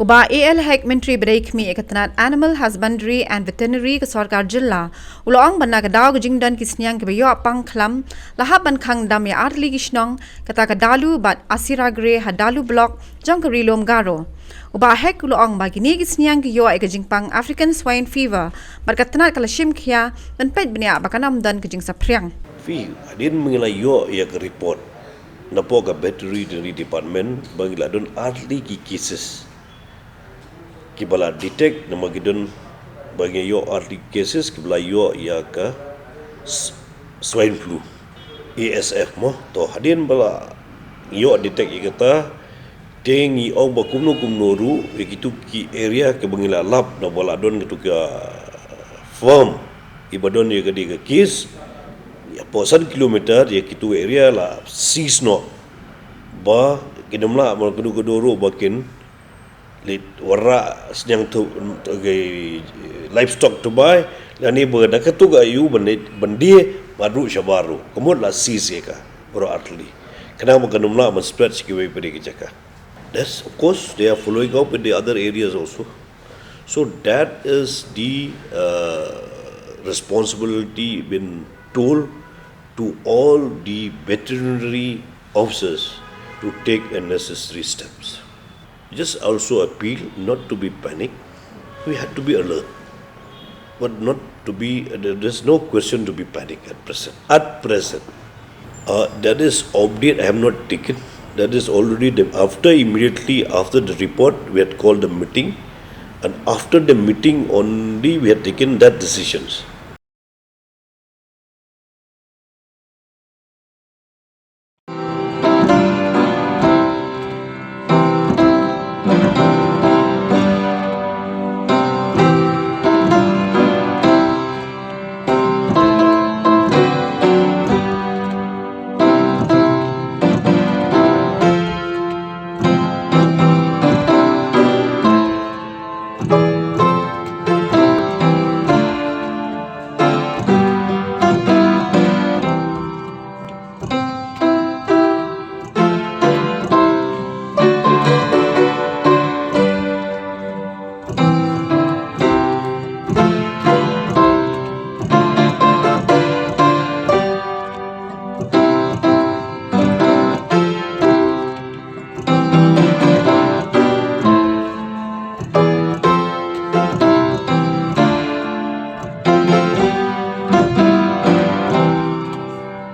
Uba AL Hek Menteri Bereikmi Ekatanat Animal Husbandry and Veterinary ke Sarkar Jilla uloang banna ke daw ke jingdan ki sniang ke bayo pang khlam lahap ban khang dam ya arli kishnong kata ke dalu bat asiragre hadalu block jong ke rilom garo uba hek uloang bagini ki sniang ke yo ke jingpang African swine fever berkatanat kala shim khia dan pet benia bakanam dan ke jing sapriang fi adin mengelai yo ya ke report napo ka veterinary department bangila don arli ki cases kibala detect nama gidon bagi yo arli cases kibala yo ya ka swine flu ASF mo to hadin bala yo detect ikata tengi au ba kumno ru ikitu ki area ke bangila lab na bala don gitu ka farm ibadon ya ke case ya posan kilometer ya kitu area la seasno ba kinamla mo kudu ru bakin lit warra sniang tu livestock to buy lani berda ketuga yu bandi baru syabaru kemudian la sisi ka bro atli kenapa kanumla man spread sikiwe pede jaka. That's of course they are following up in the other areas also, so that is the responsibility been told to all the veterinary officers to take necessary steps. Just also appeal not to be panic. We had to be alert, but not to be. There's no question to be panic at present. At present, that is update I have not taken. That is already immediately after the report we had called a meeting, and after the meeting only we had taken that decisions.